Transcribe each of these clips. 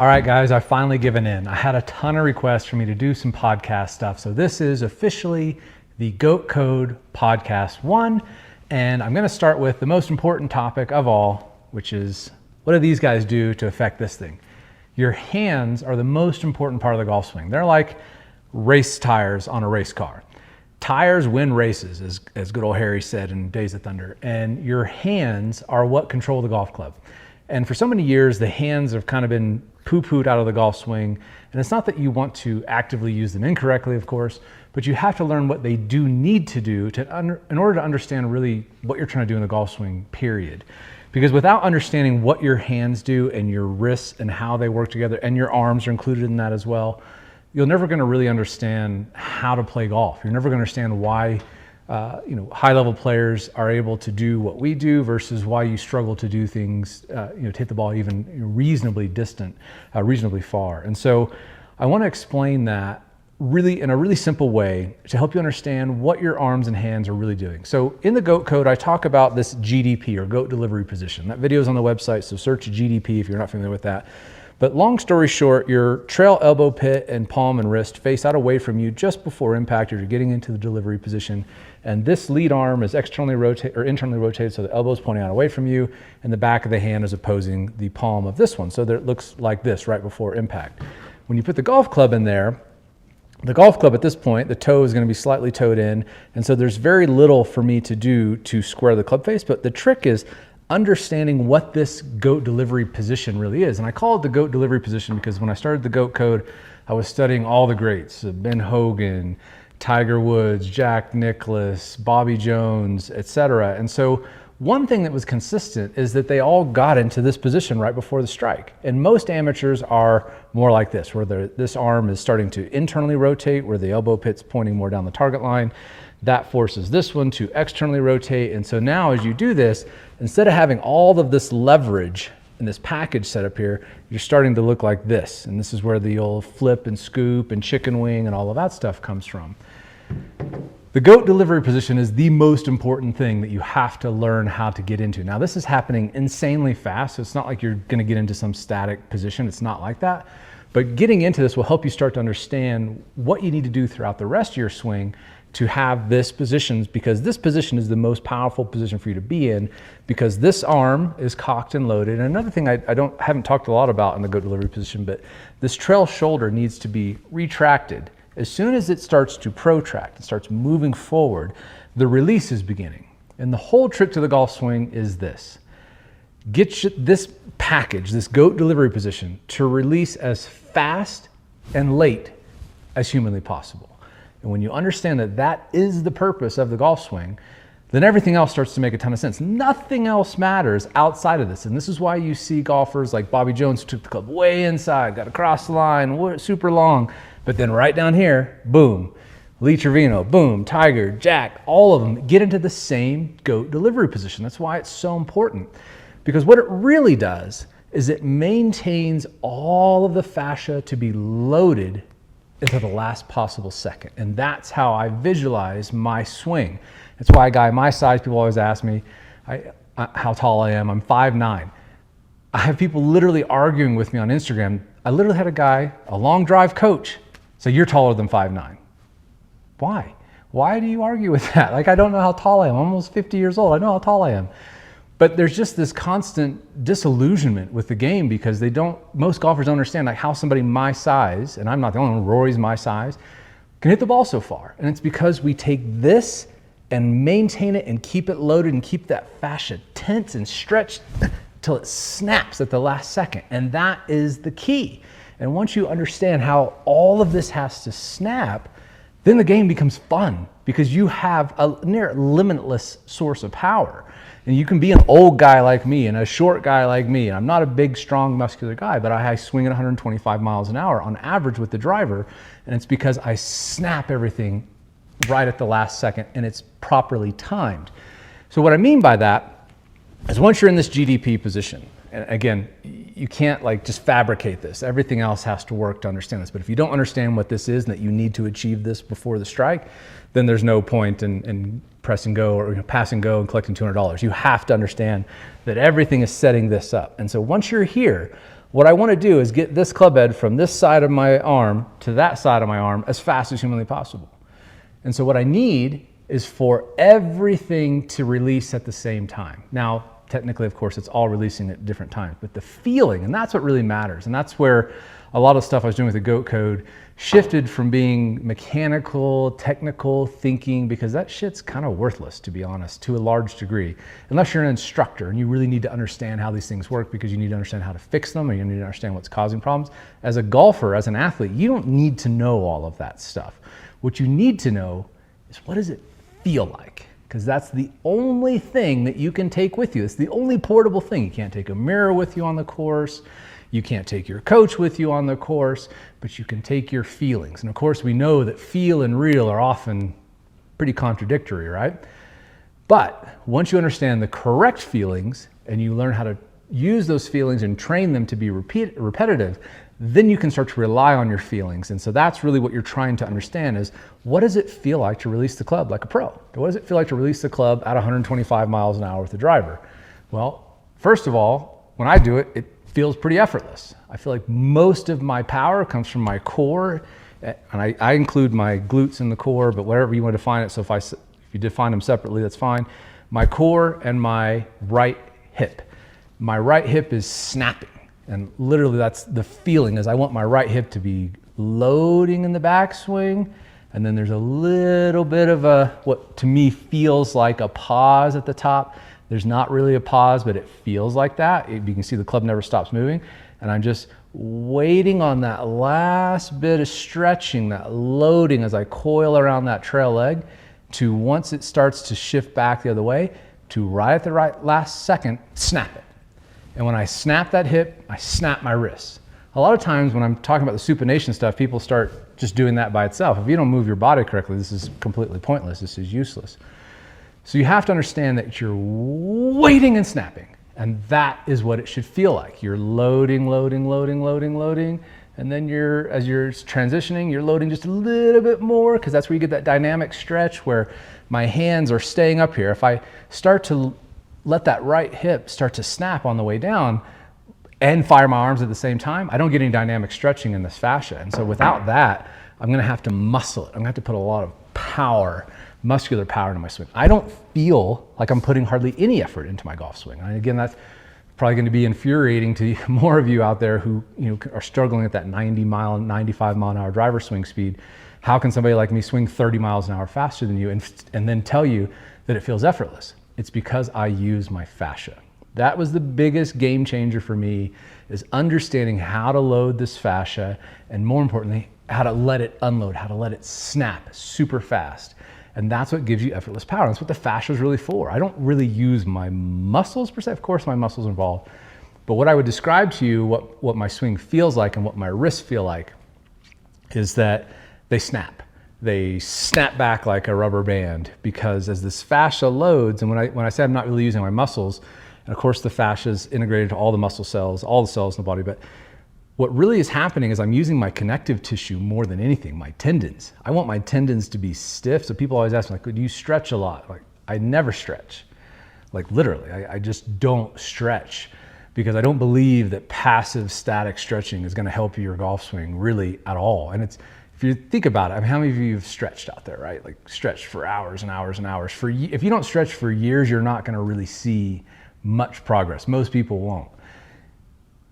All right, guys, I've finally given in. I had a ton of requests for me to do some podcast stuff. So this is officially the Goat Code Podcast 1. And I'm going to start with the most important topic of all, which is what do these guys do to affect this thing? Your hands are the most important part of the golf swing. They're like race tires on a race car. Tires win races, as good old Harry said in Days of Thunder. And your hands are what control the golf club. And for so many years, the hands have kind of been poo-pooed out of the golf swing. And it's not that you want to actively use them incorrectly, of course, but you have to learn what they do need to do in order to understand really what you're trying to do in the golf swing, period. Because without understanding what your hands do and your wrists and how they work together, and your arms are included in that as well, you're never going to really understand how to play golf. You're never going to understand why high-level players are able to do what we do versus why you struggle to do things, to hit the ball even reasonably distant, reasonably far. And so I want to explain that really in a really simple way to help you understand what your arms and hands are really doing. So in the GOAT code, I talk about this GDP, or goat delivery position. That video is on the website, so search GDP if you're not familiar with that. But long story short, your trail elbow pit and palm and wrist face out away from you just before impact, or you're getting into the delivery position. And this lead arm is internally rotated, so the elbow is pointing out away from you, and the back of the hand is opposing the palm of this one. So that it looks like this right before impact. When you put the golf club in there, the golf club at this point, the toe is going to be slightly toed in, and so there's very little for me to do to square the club face. But the trick is understanding what this goat delivery position really is. And I call it the goat delivery position because when I started the GOAT code, I was studying all the greats, Ben Hogan, Tiger Woods, Jack Nicklaus, Bobby Jones, etc. And so one thing that was consistent is that they all got into this position right before the strike. And most amateurs are more like this, where this arm is starting to internally rotate, where the elbow pit's pointing more down the target line. That forces this one to externally rotate. And so now as you do this, instead of having all of this leverage in this package set up here, you're starting to look like this. And this is where the old flip and scoop and chicken wing and all of that stuff comes from. The goat delivery position is the most important thing that you have to learn how to get into. Now this is happening insanely fast, so it's not like you're gonna get into some static position. It's not like that. But getting into this will help you start to understand what you need to do throughout the rest of your swing to have this position, because this position is the most powerful position for you to be in, because this arm is cocked and loaded. And another thing I haven't talked a lot about in the goat delivery position, but this trail shoulder needs to be retracted. As soon as it starts to protract, it starts moving forward, the release is beginning. And the whole trick to the golf swing is this. Get this package, this goat delivery position, to release as fast and late as humanly possible. And when you understand that that is the purpose of the golf swing, then everything else starts to make a ton of sense. Nothing else matters outside of this. And this is why you see golfers like Bobby Jones, who took the club way inside, got across the line, super long, but then right down here, boom. Lee Trevino, boom, Tiger, Jack, all of them get into the same goat delivery position. That's why it's so important. Because what it really does is it maintains all of the fascia to be loaded into the last possible second. And that's how I visualize my swing. That's why a guy my size, people always ask me how tall I am. I'm 5'9". I have people literally arguing with me on Instagram. I literally had a guy, a long drive coach, say, "You're taller than 5'9". Why? Why do you argue with that? Like, I don't know how tall I am. I'm almost 50 years old. I know how tall I am. But there's just this constant disillusionment with the game because most golfers don't understand like how somebody my size, and I'm not the only one, Rory's my size, can hit the ball so far. And it's because we take this and maintain it and keep it loaded and keep that fascia tense and stretched till it snaps at the last second. And that is the key. And once you understand how all of this has to snap, then the game becomes fun because you have a near limitless source of power. And you can be an old guy like me and a short guy like me. And I'm not a big, strong, muscular guy, but I swing at 125 miles an hour on average with the driver. And it's because I snap everything right at the last second and it's properly timed. So what I mean by that is once you're in this GDP position, and again, you can't like just fabricate this. Everything else has to work to understand this. But if you don't understand what this is and that you need to achieve this before the strike, then there's no point in press and go or pass and go and collecting $200. You have to understand that everything is setting this up. And so once you're here, What I want to do is get this club head from this side of my arm to that side of my arm as fast as humanly possible. And so what I need is for everything to release at the same time. Now, technically, of course, it's all releasing at different times, but the feeling, and that's what really matters. And that's where a lot of stuff I was doing with the GOAT code shifted from being mechanical, technical thinking, because that shit's kind of worthless, to be honest, to a large degree, unless you're an instructor and you really need to understand how these things work, because you need to understand how to fix them, or you need to understand what's causing problems. As a golfer, as an athlete, you don't need to know all of that stuff. What you need to know is, what does it feel like? Because that's the only thing that you can take with you. It's the only portable thing. You can't take a mirror with you on the course. You can't take your coach with you on the course, but you can take your feelings. And of course, we know that feel and real are often pretty contradictory, right? But once you understand the correct feelings and you learn how to use those feelings and train them to be repetitive, then you can start to rely on your feelings. And so that's really what you're trying to understand is, what does it feel like to release the club like a pro? What does it feel like to release the club at 125 miles an hour with the driver? Well, first of all, when I do it, it feels pretty effortless. I feel like most of my power comes from my core, and I include my glutes in the core, but whatever you want to define it. So if you define them separately, that's fine. My core and my right hip. My right hip is snapping. And literally that's the feeling, is I want my right hip to be loading in the backswing. And then there's a little bit of what to me feels like a pause at the top. There's not really a pause, but it feels like that. You can see the club never stops moving. And I'm just waiting on that last bit of stretching, that loading as I coil around that trail leg, to once it starts to shift back the other way, to right at the last second, snap it. And when I snap that hip, I snap my wrist. A lot of times when I'm talking about the supination stuff, people start just doing that by itself. If you don't move your body correctly, this is completely pointless. This is useless. So you have to understand that you're waiting and snapping, and that is what it should feel like. You're loading, loading, loading, loading, loading, and then as you're transitioning, you're loading just a little bit more, because that's where you get that dynamic stretch where my hands are staying up here. If I start to let that right hip start to snap on the way down and fire my arms at the same time, I don't get any dynamic stretching in this fascia. And so without that, I'm gonna have to muscle it. I'm gonna have to put a lot of power, muscular power into my swing. I don't feel like I'm putting hardly any effort into my golf swing. And again, that's probably going to be infuriating to more of you out there who are struggling at that 95 mile an hour driver swing speed. How can somebody like me swing 30 miles an hour faster than you and then tell you that it feels effortless? It's because I use my fascia. That was the biggest game changer for me, is understanding how to load this fascia, and more importantly, how to let it unload, how to let it snap super fast. And that's what gives you effortless power. That's what the fascia is really for. I don't really use my muscles per se. Of course, my muscles are involved. But what I would describe to you, what my swing feels like and what my wrists feel like, is that they snap. They snap back like a rubber band, because as this fascia loads, and when I say I'm not really using my muscles, and of course the fascia is integrated to all the muscle cells, all the cells in the body, but what really is happening is I'm using my connective tissue more than anything, my tendons. I want my tendons to be stiff. So people always ask me, like, do you stretch a lot? Like, I never stretch. Like literally, I just don't stretch, because I don't believe that passive static stretching is gonna help your golf swing really at all. And if you think about it, I mean, how many of you have stretched out there, right? Like stretched for hours and hours and hours. If you don't stretch for years, you're not gonna really see much progress. Most people won't.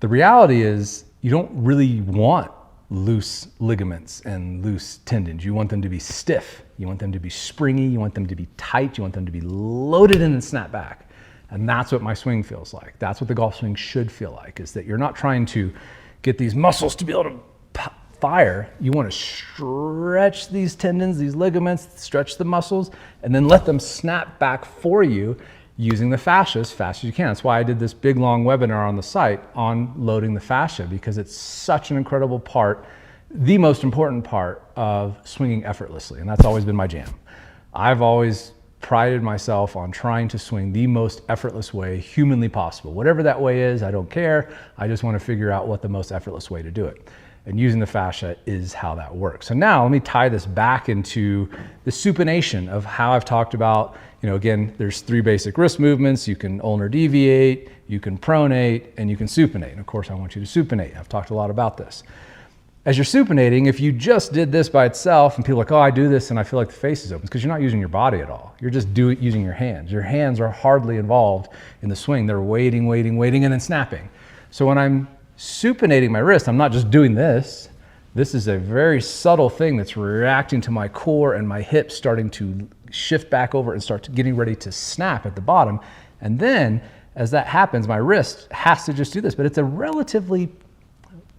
The reality is, you don't really want loose ligaments and loose tendons. You want them to be stiff. You want them to be springy. You want them to be tight. You want them to be loaded in and snap back. And that's what my swing feels like. That's what the golf swing should feel like, is that you're not trying to get these muscles to be able to fire. You want to stretch these tendons, these ligaments, stretch the muscles, and then let them snap back for you, using the fascia as fast as you can. That's why I did this big long webinar on the site on loading the fascia, because it's such an incredible part, the most important part of swinging effortlessly. And that's always been my jam. I've always prided myself on trying to swing the most effortless way humanly possible. Whatever that way is, I don't care. I just want to figure out what the most effortless way to do it. and using the fascia is how that works. So now let me tie this back into the supination of how I've talked about, again, there's 3 basic wrist movements. You can ulnar deviate, you can pronate, and you can supinate. And of course, I want you to supinate. I've talked a lot about this. As you're supinating, if you just did this by itself and people are like, oh, I do this and I feel like the face is open, it's because you're not using your body at all. You're just using your hands. Your hands are hardly involved in the swing. They're waiting, and then snapping. So when I'm supinating my wrist, I'm not just doing this. This is a very subtle thing that's reacting to my core and my hips starting to shift back over and start getting ready to snap at the bottom. And then as that happens, my wrist has to just do this, but it's a relatively,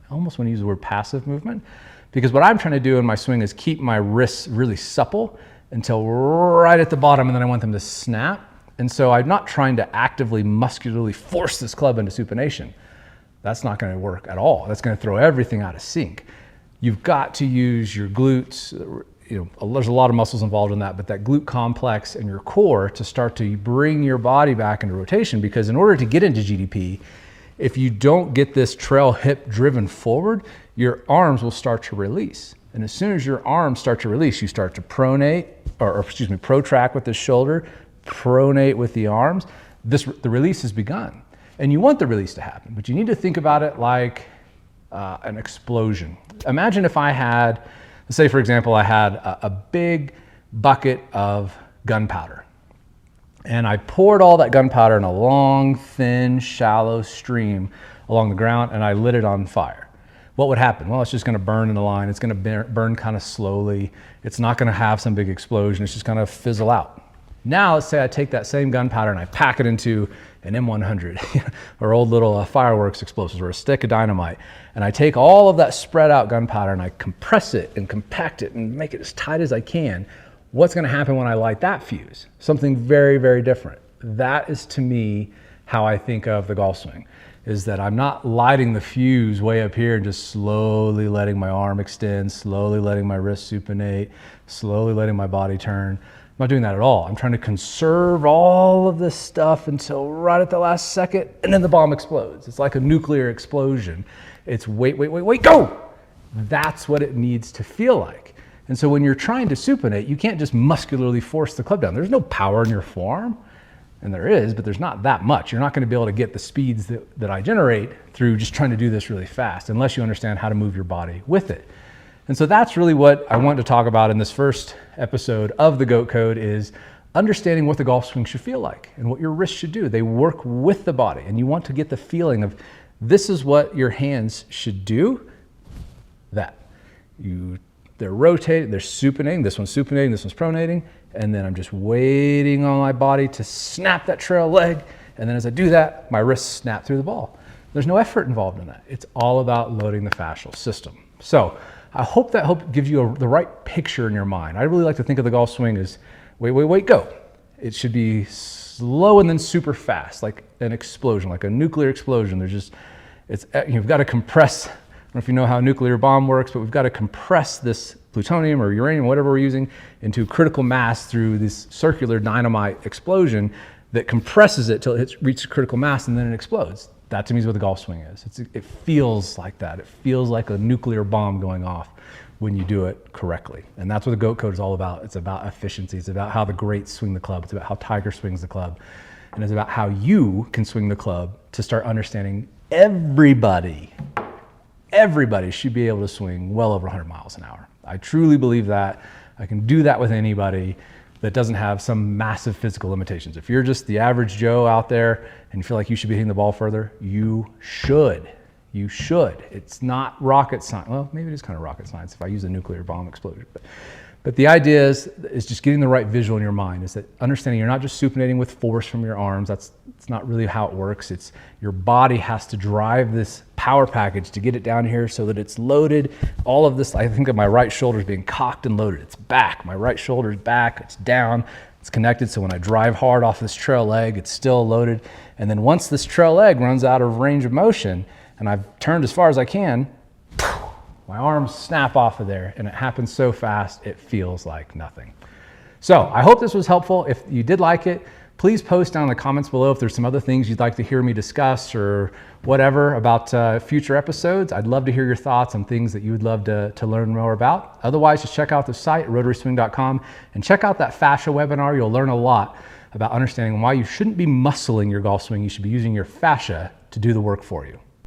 I almost want to use the word passive movement, because what I'm trying to do in my swing is keep my wrists really supple until right at the bottom, and then I want them to snap. And so I'm not trying to actively muscularly force this club into supination. That's not going to work at all. That's going to throw everything out of sync. You've got to use your glutes. There's a lot of muscles involved in that, but that glute complex and your core to start to bring your body back into rotation, because in order to get into GDP, if you don't get this trail hip driven forward, your arms will start to release. And as soon as your arms start to release, you start to protract with the shoulder, pronate with the arms. The release has begun. And you want the release to happen, but you need to think about it like an explosion. Imagine if I had, let's say for example, I had a big bucket of gunpowder, and I poured all that gunpowder in a long, thin, shallow stream along the ground, and I lit it on fire. What would happen? Well, it's just gonna burn in the line. It's gonna burn kind of slowly. It's not gonna have some big explosion. It's just gonna fizzle out. Now, let's say I take that same gunpowder and I pack it into an M100 or old little fireworks explosives or a stick of dynamite. And I take all of that spread out gunpowder and I compress it and compact it and make it as tight as I can. What's going to happen when I light that fuse? Something very, very different. That is, to me, how I think of the golf swing, is that I'm not lighting the fuse way up here and just slowly letting my arm extend, slowly letting my wrist supinate, slowly letting my body turn. I'm not doing that at all. I'm trying to conserve all of this stuff until right at the last second, and then the bomb explodes. It's like a nuclear explosion. It's wait, go! That's what it needs to feel like. And so when you're trying to supinate, you can't just muscularly force the club down. There's no power in your forearm, and there is, but there's not that much. You're not going to be able to get the speeds that I generate through just trying to do this really fast, unless you understand how to move your body with it. And so that's really what I want to talk about in this first episode of the GOAT Code, is understanding what the golf swing should feel like and what your wrists should do. They work with the body, and you want to get the feeling of this is what your hands should do. They're rotating, they're supinating, this one's supinating, this one's pronating, and then I'm just waiting on my body to snap that trail leg, and then as I do that, my wrists snap through the ball. There's no effort involved in that. It's all about loading the fascial system. So I hope that gives you the right picture in your mind. I really like to think of the golf swing as wait, go. It should be slow and then super fast, like an explosion, like a nuclear explosion. You've got to compress. I don't know if you know how a nuclear bomb works, but we've got to compress this plutonium or uranium, whatever we're using, into critical mass through this circular dynamite explosion that compresses it till it reaches critical mass, and then it explodes. That to me is what the golf swing is. It feels like that. It feels like a nuclear bomb going off when you do it correctly. And that's what the GOAT Code is all about. It's about efficiency. It's about how the greats swing the club. It's about how Tiger swings the club. And it's about how you can swing the club to start understanding everybody should be able to swing well over 100 miles an hour. I truly believe that. I can do that with anybody that doesn't have some massive physical limitations. If you're just the average Joe out there and you feel like you should be hitting the ball further, you should. You should. It's not rocket science. Well, maybe it is kind of rocket science if I use a nuclear bomb explosion. But the idea is just getting the right visual in your mind, is that understanding you're not just supinating with force from your arms. It's not really how it works. It's your body has to drive this power package to get it down here so that it's loaded. All of this, I think of my right shoulder as being cocked and loaded. It's back. My right shoulder is back. It's down. It's connected. So when I drive hard off this trail leg, it's still loaded. And then once this trail leg runs out of range of motion and I've turned as far as I can, my arms snap off of there, and it happens so fast, it feels like nothing. So I hope this was helpful. If you did like it, Please post down in the comments below if there's some other things you'd like to hear me discuss or whatever about future episodes. I'd love to hear your thoughts on things that you would love to learn more about. Otherwise, just check out the site, RotarySwing.com, and check out that fascia webinar. You'll learn a lot about understanding why you shouldn't be muscling your golf swing. You should be using your fascia to do the work for you.